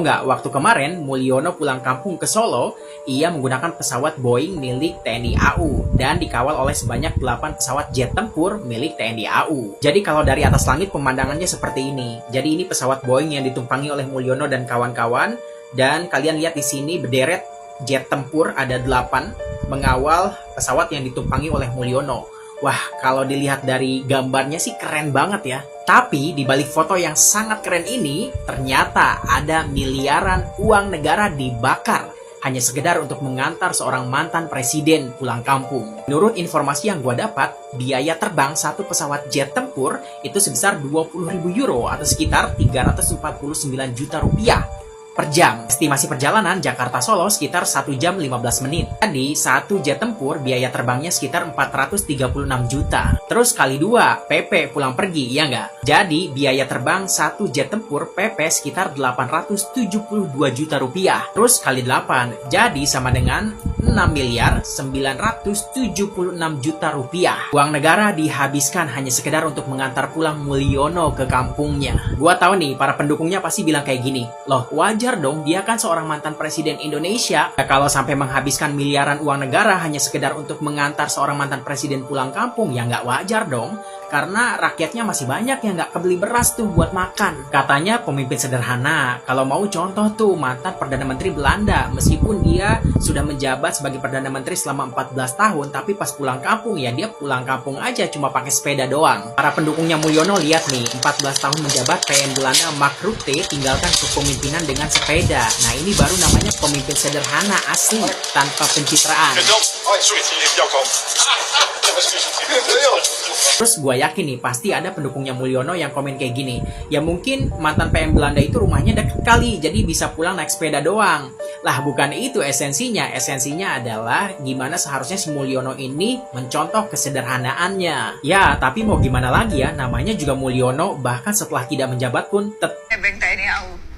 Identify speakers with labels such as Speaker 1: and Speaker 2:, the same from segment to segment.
Speaker 1: Nggak, waktu kemarin Mulyono pulang kampung ke Solo, ia menggunakan pesawat Boeing milik TNI AU dan dikawal oleh sebanyak 8 pesawat jet tempur milik TNI AU. Jadi kalau dari atas langit pemandangannya seperti ini. Jadi ini pesawat Boeing yang ditumpangi oleh Mulyono dan kawan-kawan, dan kalian lihat di sini berderet jet tempur ada 8 mengawal pesawat yang ditumpangi oleh Mulyono. Wah, kalau dilihat dari gambarnya sih keren banget ya. Tapi di balik foto yang sangat keren ini, ternyata ada miliaran uang negara dibakar hanya sekedar untuk mengantar seorang mantan presiden pulang kampung. Menurut informasi yang gue dapat, biaya terbang satu pesawat jet tempur itu sebesar 20.000 euro atau sekitar 349 juta rupiah per jam. Estimasi perjalanan Jakarta-Solo sekitar 1 jam 15 menit. Jadi, satu jet tempur biaya terbangnya sekitar 436 juta. Terus kali 2, PP pulang pergi, ya nggak? Jadi, biaya terbang satu jet tempur PP sekitar 872 juta rupiah. Terus kali 8, jadi sama dengan 6 miliar 976 juta rupiah. Uang negara dihabiskan hanya sekedar untuk mengantar pulang Mulyono ke kampungnya. Gua tahu nih, para pendukungnya pasti bilang kayak gini, loh wajar dong, dia kan seorang mantan presiden Indonesia. Ya, kalau sampai menghabiskan miliaran uang negara hanya sekedar untuk mengantar seorang mantan presiden pulang kampung, ya nggak wajar dong. Karena rakyatnya masih banyak yang nggak kebeli beras tuh buat makan. Katanya pemimpin sederhana. Kalau mau contoh tuh mantan Perdana Menteri Belanda. Meskipun dia sudah menjabat sebagai Perdana Menteri selama 14 tahun, tapi pas pulang kampung ya dia pulang kampung aja cuma pakai sepeda doang. Para pendukungnya Mulyono lihat nih, 14 tahun menjabat PM Belanda Mark Rutte tinggalkan kepemimpinan dengan sepeda. Nah ini baru namanya pemimpin sederhana asli tanpa pencitraan. Terus gue yakin nih pasti ada pendukungnya Mulyono yang komen kayak gini, ya mungkin mantan PM Belanda itu rumahnya deket kali jadi bisa pulang naik sepeda doang. Lah bukan itu esensinya. Esensinya adalah gimana seharusnya si Mulyono ini mencontoh kesederhanaannya. Ya tapi mau gimana lagi ya, namanya juga Mulyono, bahkan setelah tidak menjabat pun tetap
Speaker 2: TNI AU.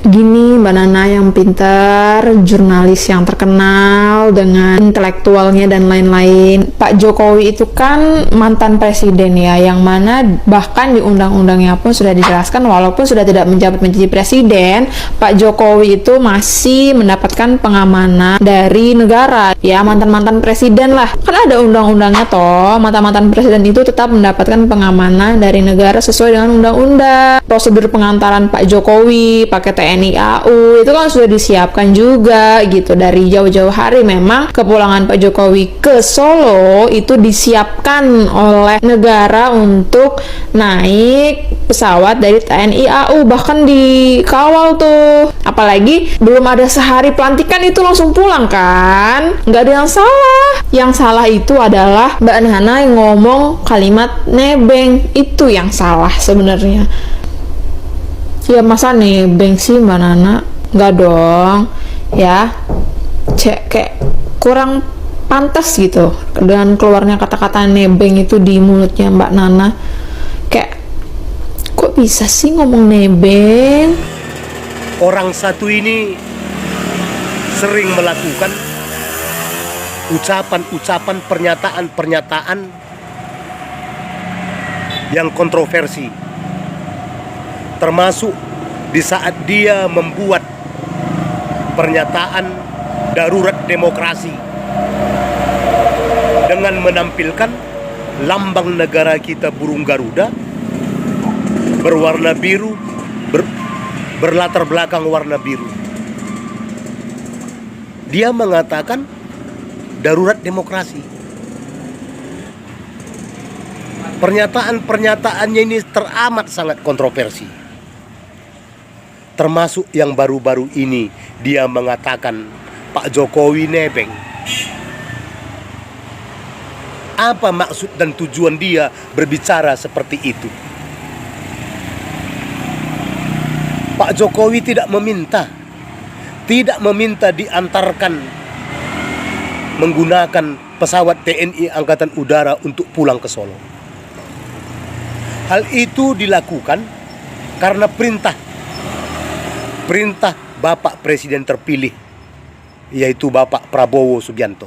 Speaker 3: Gini, Mbak Nana yang pintar, jurnalis yang terkenal dengan intelektualnya dan lain-lain. Pak Jokowi itu kan mantan presiden ya, yang mana bahkan di undang-undangnya pun sudah dijelaskan walaupun sudah tidak menjabat menjadi presiden, Pak Jokowi itu masih mendapatkan pengamanan dari negara. Ya, mantan-mantan presiden lah. Kan ada undang-undangnya toh, mantan-mantan presiden itu tetap mendapatkan pengamanan dari negara sesuai dengan undang-undang. Prosedur pengantaran Pak Jokowi pakai TNI AU itu kan sudah disiapkan juga gitu dari jauh-jauh hari. Memang kepulangan Pak Jokowi ke Solo itu disiapkan oleh negara untuk naik pesawat dari TNI AU, bahkan dikawal tuh. Apalagi belum ada sehari pelantikan itu langsung pulang kan, nggak ada yang salah. Yang salah itu adalah Mbak Nana yang ngomong kalimat nebeng, itu yang salah sebenarnya. Ya masa nebeng sih Mbak Nana? Nggak dong ya, kayak kurang pantas gitu dengan keluarnya kata-kata nebeng itu di mulutnya Mbak Nana. Kayak kok bisa sih ngomong nebeng?
Speaker 4: Orang satu ini sering melakukan ucapan-ucapan, pernyataan-pernyataan yang kontroversi, termasuk di saat dia membuat pernyataan darurat demokrasi dengan menampilkan lambang negara kita burung Garuda berwarna biru, berlatar belakang warna biru. Dia mengatakan darurat demokrasi. Pernyataan-pernyataannya ini teramat sangat kontroversi. Termasuk yang baru-baru ini dia mengatakan Pak Jokowi nebeng. Apa maksud dan tujuan dia berbicara seperti itu? Pak Jokowi tidak meminta diantarkan menggunakan pesawat TNI Angkatan Udara untuk pulang ke Solo. Hal itu dilakukan karena perintah Bapak Presiden terpilih, yaitu Bapak Prabowo Subianto.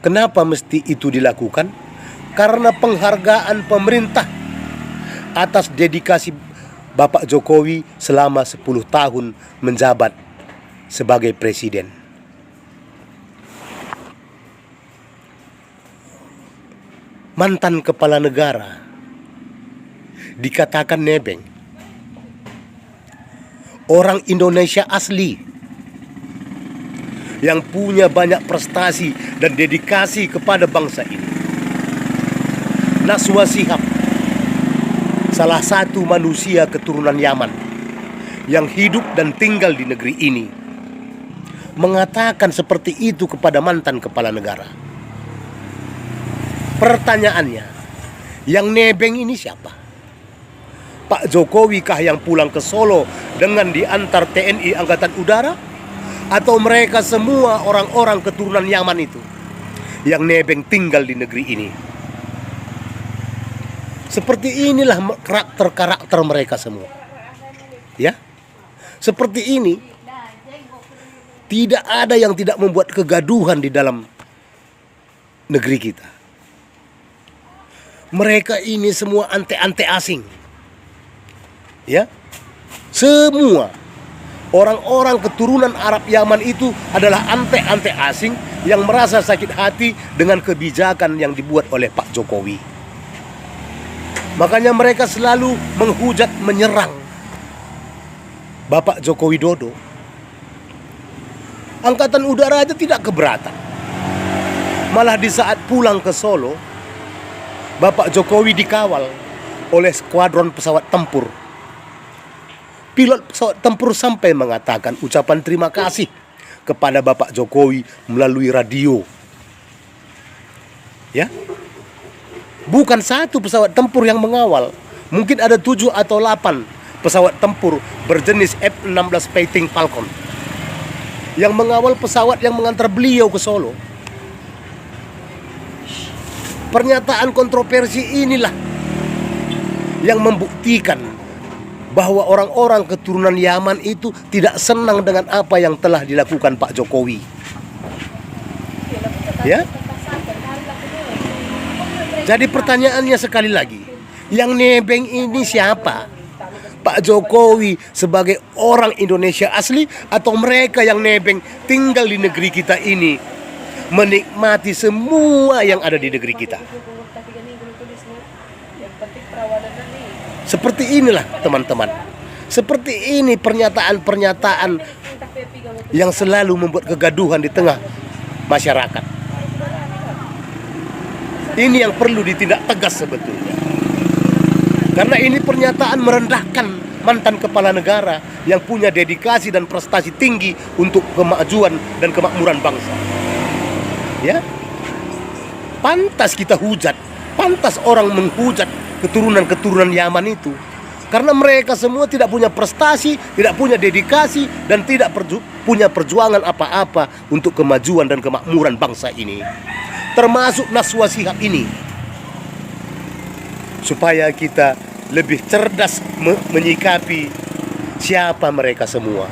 Speaker 4: Kenapa mesti itu dilakukan? Karena penghargaan pemerintah atas dedikasi Bapak Jokowi selama 10 tahun menjabat sebagai presiden. Mantan kepala negara dikatakan nebeng. Orang Indonesia asli yang punya banyak prestasi dan dedikasi kepada bangsa ini. Najwa Shihab, salah satu manusia keturunan Yaman yang hidup dan tinggal di negeri ini, mengatakan seperti itu kepada mantan kepala negara. Pertanyaannya, yang nebeng ini siapa? Pak Jokowi kah yang pulang ke Solo dengan diantar TNI Angkatan Udara? Atau mereka semua orang-orang keturunan Yaman itu yang nebeng tinggal di negeri ini? Seperti inilah karakter mereka semua. Ya, seperti ini. Tidak ada yang tidak membuat kegaduhan di dalam negeri kita. Mereka ini semua ante-ante asing. Ya, semua orang-orang keturunan Arab Yaman itu adalah ante-ante asing yang merasa sakit hati dengan kebijakan yang dibuat oleh Pak Jokowi. Makanya mereka selalu menghujat, menyerang Bapak Joko Widodo. Angkatan Udara aja tidak keberatan. Malah di saat pulang ke Solo, Bapak Jokowi dikawal oleh skuadron pesawat tempur. Pilot pesawat tempur sampai mengatakan ucapan terima kasih kepada Bapak Jokowi melalui radio. Ya, bukan satu pesawat tempur yang mengawal, mungkin ada 7 atau 8 pesawat tempur berjenis F-16 Fighting Falcon yang mengawal pesawat yang mengantar beliau ke Solo. Pernyataan kontroversi inilah yang membuktikan bahwa orang-orang keturunan Yaman itu tidak senang dengan apa yang telah dilakukan Pak Jokowi. Ya. Jadi pertanyaannya sekali lagi, yang nebeng ini siapa? Pak Jokowi sebagai orang Indonesia asli atau mereka yang nebeng tinggal di negeri kita ini, menikmati semua yang ada di negeri kita? Seperti inilah teman-teman. Seperti ini pernyataan-pernyataan yang selalu membuat kegaduhan di tengah masyarakat. Ini yang perlu ditindak tegas sebetulnya. Karena ini pernyataan merendahkan mantan kepala negara yang punya dedikasi dan prestasi tinggi untuk kemajuan dan kemakmuran bangsa. Ya, pantas kita hujat, pantas orang menghujat keturunan-keturunan Yaman itu, karena mereka semua tidak punya prestasi, tidak punya dedikasi, dan tidak punya perjuangan apa-apa untuk kemajuan dan kemakmuran bangsa ini, termasuk Najwa Shihab ini. Supaya kita lebih cerdas menyikapi siapa mereka semua.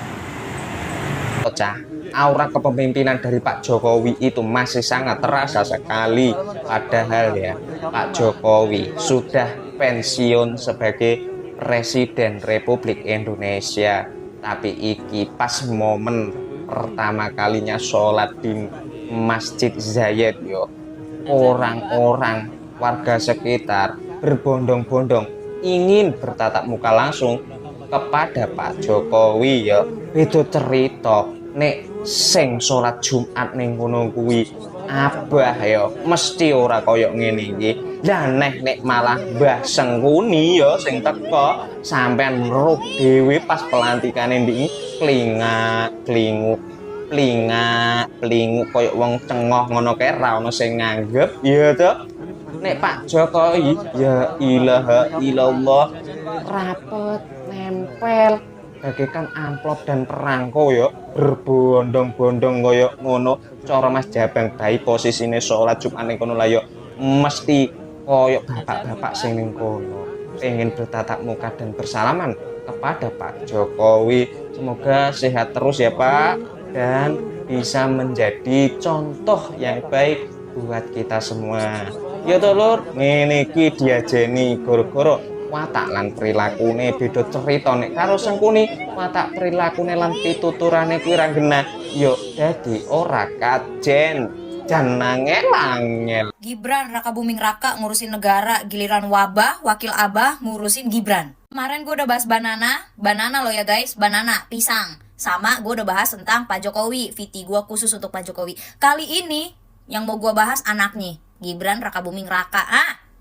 Speaker 2: Aura kepemimpinan dari Pak Jokowi itu masih sangat terasa sekali. Padahal ya, Pak Jokowi sudah pensiun sebagai Presiden Republik Indonesia. Tapi iki pas momen pertama kalinya sholat di Masjid Zayed yo, orang-orang warga sekitar berbondong-bondong ingin bertatap muka langsung kepada Pak Jokowi ya. Itu cerita nek sing sholat Jumat ning kono kuwi abah ya mesti ora koyok ngene iki. Lah nek malah Mbah Sengkuni ya sing teko sampean ngeruh dhewe pas pelantikane ndiki klingak-klinguk koyok wong cengoh ngono kae ra ono sing nganggep ya to. Nek Pak Jokowi ya ilaha illallah rapet nempel bagaikan amplop dan perangko ya berbondong-bondong koyo ngono. Cara Mas Jabang bayi posisine sholat Jumat ning kono lah ya mesti koyo bapak-bapak sing ning kono pengen bertatap muka dan bersalaman kepada Pak Jokowi. Semoga sehat terus ya Pak, dan bisa menjadi contoh yang baik buat kita semua. Ya to Lur, ngene iki diajeni goro-goro watak lan prilakune beda cerita nek karo Sengkuni watak prilakune lan pituturane kuwi ra genah yo dadi ora kajen jan angel.
Speaker 5: Gibran Raka Buming Raka ngurusin negara, giliran wabah, wakil abah ngurusin Gibran. Kemarin gue udah bahas banana loh ya guys, banana, pisang. Sama gue udah bahas tentang Pak Jokowi, VT gue khusus untuk Pak Jokowi. Kali ini yang mau gue bahas anaknya, Gibran Raka Buming Raka.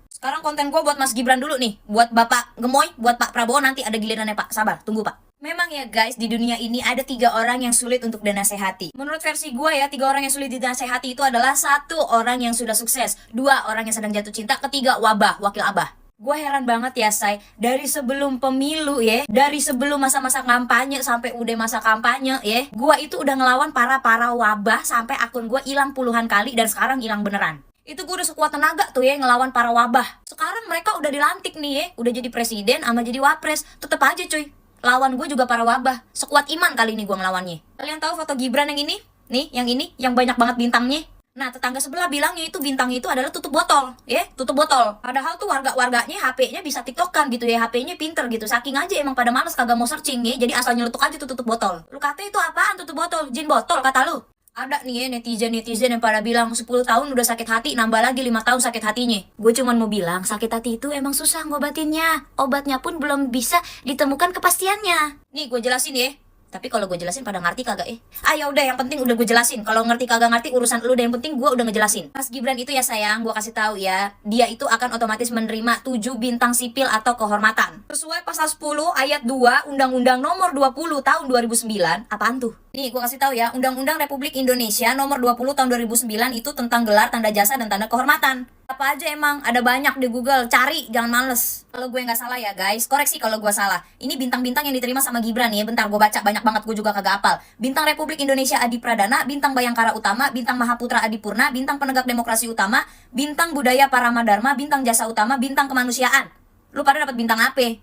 Speaker 5: Sekarang konten gue buat Mas Gibran dulu nih, buat Bapak Gemoy, buat Pak Prabowo nanti ada gilirannya Pak. Sabar, tunggu Pak. Memang ya guys, di dunia ini ada 3 orang yang sulit untuk dinasehati. Menurut versi gue ya, 3 orang yang sulit dinasehati itu adalah 1 orang yang sudah sukses, 2 orang yang sedang jatuh cinta, ketiga wabah, wakil abah. Gue heran banget ya say, dari sebelum pemilu ya, dari sebelum masa-masa kampanye sampai udah masa kampanye ya, gue itu udah ngelawan para wabah sampai akun gue hilang puluhan kali dan sekarang hilang beneran. Itu gue udah sekuat tenaga tuh ya ngelawan para wabah. Sekarang mereka udah dilantik nih ya, udah jadi presiden sama jadi wapres, tetep aja cuy. Lawan gue juga para wabah, sekuat iman kali ini gue ngelawannya. Kalian tahu foto Gibran yang ini? Nih, yang banyak banget bintangnya. Nah, tetangga sebelah bilangnya itu bintang itu adalah tutup botol, ya, tutup botol. Padahal tuh warganya HP-nya bisa tiktokan gitu ya, HP-nya pinter gitu. Saking aja emang pada males kagak mau searching ya, jadi asal nyeletuk aja tuh tutup botol. Lu kata itu apaan tutup botol? Jin botol kata lu. Ada nih ya netizen yang pada bilang 10 tahun udah sakit hati, nambah lagi 5 tahun sakit hatinya. Gue cuman mau bilang sakit hati itu emang susah ngobatinnya. Obatnya pun belum bisa ditemukan kepastiannya. Nih gue jelasin ya. Tapi kalau gue jelasin pada ngerti kagak ya udah yang penting udah gue jelasin. Kalau ngerti kagak ngerti urusan lu, dan yang penting gue udah ngejelasin. Mas Gibran itu ya sayang, gue kasih tahu ya, dia itu akan otomatis menerima 7 bintang sipil atau kehormatan. Sesuai pasal 10 ayat 2 Undang-Undang nomor 20 tahun 2009. Apaan tuh? Nih gue kasih tahu ya, Undang-Undang Republik Indonesia nomor 20 tahun 2009 itu tentang gelar, tanda jasa, dan tanda kehormatan. Apa aja emang, ada banyak di Google, cari, jangan males. Kalau gue nggak salah ya guys, koreksi kalau gue salah. Ini bintang-bintang yang diterima sama Gibran nih, bentar gue baca, banyak banget gue juga kagak hafal. Bintang Republik Indonesia Adi Pradana, Bintang Bayangkara Utama, Bintang Mahaputra Adipurna, Bintang Penegak Demokrasi Utama, Bintang Budaya Paramadharma, Bintang Jasa Utama, Bintang Kemanusiaan. Lu pada dapat bintang apa?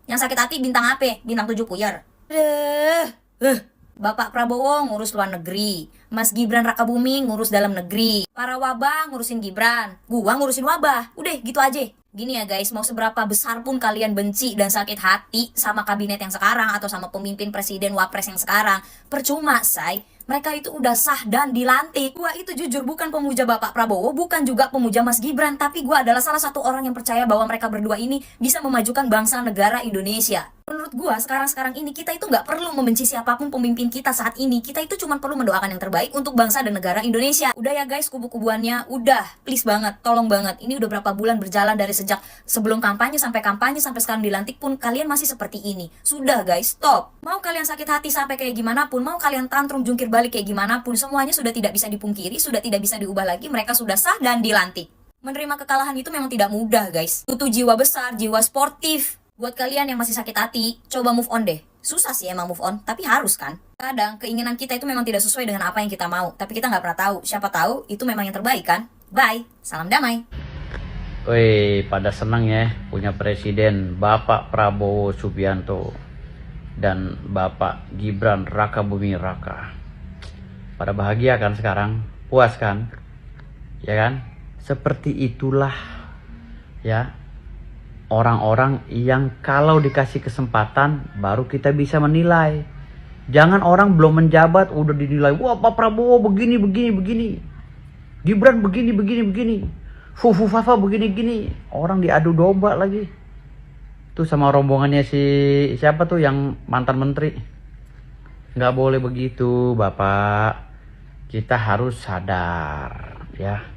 Speaker 5: Yang sakit hati bintang apa? Bintang 7 puyer. Bapak Prabowo ngurus luar negeri, Mas Gibran Raka Buming ngurus dalam negeri, para wabah ngurusin Gibran, gua ngurusin wabah, udah gitu aja. Gini ya guys, mau seberapa besar pun kalian benci dan sakit hati sama kabinet yang sekarang atau sama pemimpin presiden wapres yang sekarang, percuma say. Mereka itu udah sah dan dilantik. Gua itu jujur bukan pemuja Bapak Prabowo, bukan juga pemuja Mas Gibran, tapi gua adalah salah satu orang yang percaya bahwa mereka berdua ini bisa memajukan bangsa negara Indonesia. Menurut gua sekarang ini kita itu nggak perlu membenci siapapun pemimpin kita saat ini. Kita itu cuma perlu mendoakan yang terbaik untuk bangsa dan negara Indonesia. Udah ya guys, kubu-kubuannya udah, please banget, tolong banget. Ini udah berapa bulan berjalan dari sejak sebelum kampanye sampai sekarang dilantik pun kalian masih seperti ini. Sudah guys, stop. Mau kalian sakit hati sampai kayak gimana pun, mau kalian tantrum jungkir balik kayak gimana pun, semuanya sudah tidak bisa dipungkiri, sudah tidak bisa diubah lagi. Mereka sudah sah dan dilantik. Menerima kekalahan itu memang tidak mudah guys. Butuh jiwa besar, jiwa sportif. Buat kalian yang masih sakit hati, coba move on deh. Susah sih emang move on, tapi harus kan. Kadang keinginan kita itu memang tidak sesuai dengan apa yang kita mau, tapi kita nggak pernah tahu. Siapa tahu itu memang yang terbaik kan. Bye, salam damai.
Speaker 6: Wih, pada senang ya punya presiden Bapak Prabowo Subianto dan Bapak Gibran Raka Buming Raka. Pada bahagia kan sekarang? Puas kan? Ya kan? Seperti itulah ya orang-orang yang kalau dikasih kesempatan baru kita bisa menilai. Jangan orang belum menjabat udah dinilai, wah Pak Prabowo begini. Gibran begini. Fufafa begini. Orang diadu domba lagi. Tuh sama rombongannya si siapa tuh yang mantan menteri. Nggak boleh begitu Bapak. Kita harus sadar ya.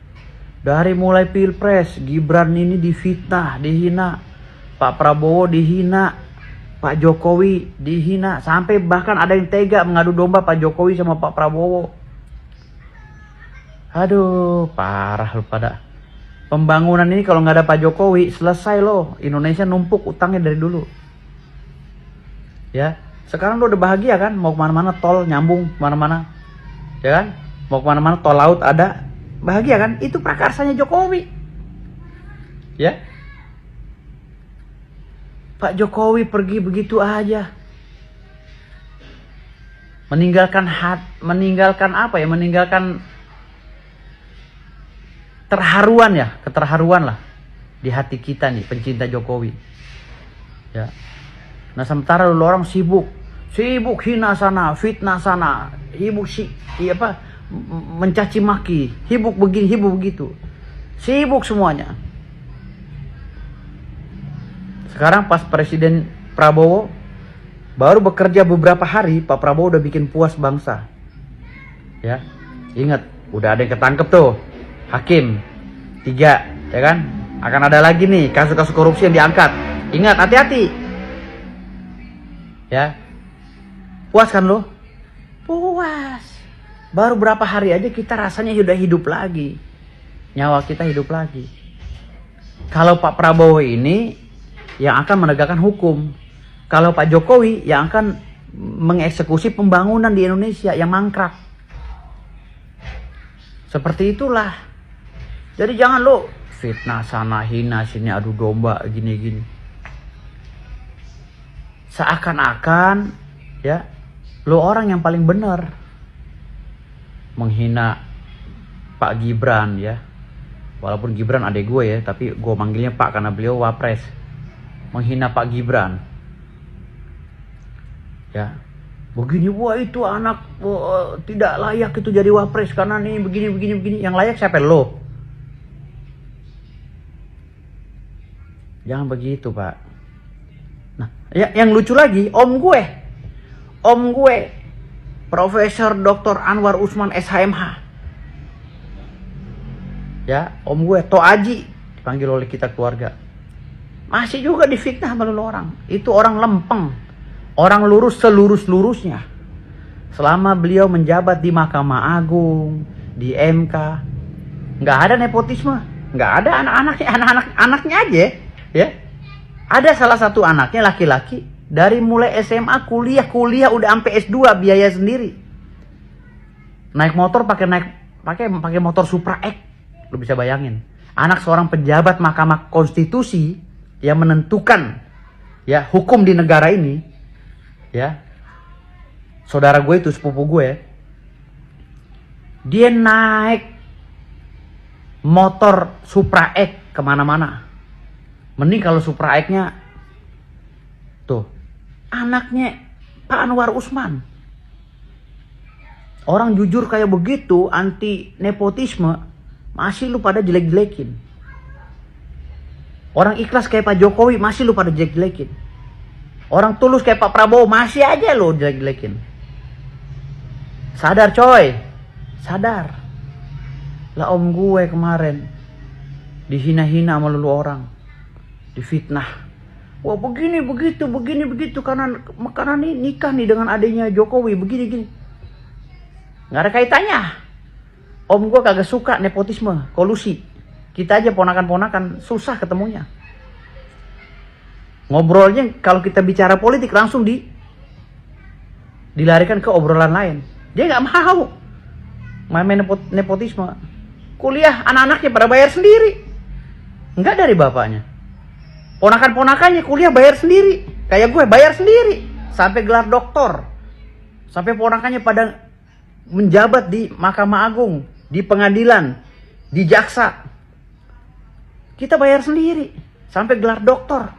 Speaker 6: Dari mulai Pilpres, Gibran ini difitnah, dihina. Pak Prabowo dihina, Pak Jokowi dihina. Sampai bahkan ada yang tega mengadu domba Pak Jokowi sama Pak Prabowo. Aduh, parah lu pada. Pembangunan ini kalau nggak ada Pak Jokowi, selesai loh. Indonesia numpuk utangnya dari dulu. Ya, sekarang lo udah bahagia kan? Mau kemana-mana tol nyambung kemana-mana. Ya kan? Mau kemana-mana tol laut ada. Bahagia kan? Itu prakarsanya Jokowi. Ya. Pak Jokowi pergi begitu aja. Meninggalkan apa ya? Meninggalkan keterharuan lah di hati kita nih pencinta Jokowi. Ya. Nah sementara lu orang sibuk hina sana, fitnah sana, mencaci maki, hibuk begini, hibuk begitu, sibuk semuanya. Sekarang pas Presiden Prabowo baru bekerja beberapa hari, Pak Prabowo udah bikin puas bangsa. Ya, ingat, udah ada yang ketangkep tuh, hakim 3, ya kan? Akan ada lagi nih kasus-kasus korupsi yang diangkat. Ingat, hati-hati. Ya, puas kan lo? Puas. Baru berapa hari aja kita rasanya udah hidup lagi. Nyawa kita hidup lagi. Kalau Pak Prabowo ini yang akan menegakkan hukum. Kalau Pak Jokowi yang akan mengeksekusi pembangunan di Indonesia yang mangkrak. Seperti itulah. Jadi jangan lo fitnah sana, hina sini, adu domba, gini-gini. Seakan-akan ya lo orang yang paling benar menghina Pak Gibran ya. Walaupun Gibran adek gue ya, tapi gue manggilnya Pak karena beliau wapres. Menghina Pak Gibran. Ya. Begini, wah itu anak tidak layak itu jadi wapres karena nih begini. Yang layak siapa lo? Jangan begitu, Pak. Nah, yang lucu lagi, om gue, Profesor Dr. Anwar Usman SHMH. Ya, om gue, Toaji, dipanggil oleh kita keluarga. Masih juga difitnah sama orang. Itu orang lempeng. Orang lurus selurus-lurusnya. Selama beliau menjabat di Mahkamah Agung, di MK, nggak ada nepotisme. Nggak ada anak-anaknya aja. Ya, ada salah satu anaknya laki-laki dari mulai SMA kuliah udah sampai S2 biaya sendiri. Naik motor pakai motor Supra X. Lu bisa bayangin. Anak seorang pejabat Mahkamah Konstitusi yang menentukan ya hukum di negara ini, ya. Saudara gue itu sepupu gue. Dia naik motor Supra X kemana-mana. Mending kalau Supra X-nya tuh anaknya Pak Anwar Usman. Orang jujur kayak begitu, anti nepotisme, masih lu pada jelek-jelekin. Orang ikhlas kayak Pak Jokowi, masih lu pada jelek-jelekin. Orang tulus kayak Pak Prabowo, masih aja lu jelek-jelekin. Sadar coy, sadar. Lah om gue kemarin dihina-hina sama lu orang, difitnah. Wah begini begitu karena nih nikah nih dengan adiknya Jokowi begini. Nggak ada kaitannya. Om gue kagak suka nepotisme, kolusi. Kita aja ponakan-ponakan susah ketemunya. Ngobrolnya kalau kita bicara politik langsung dilarikan ke obrolan lain. Dia nggak mau main nepotisme. Kuliah anak-anaknya pada bayar sendiri, nggak dari bapaknya. Ponakan-ponakannya kuliah bayar sendiri, kayak gue bayar sendiri sampai gelar doktor, sampai ponakannya pada menjabat di Mahkamah Agung, di pengadilan, di jaksa. Kita bayar sendiri sampai gelar doktor.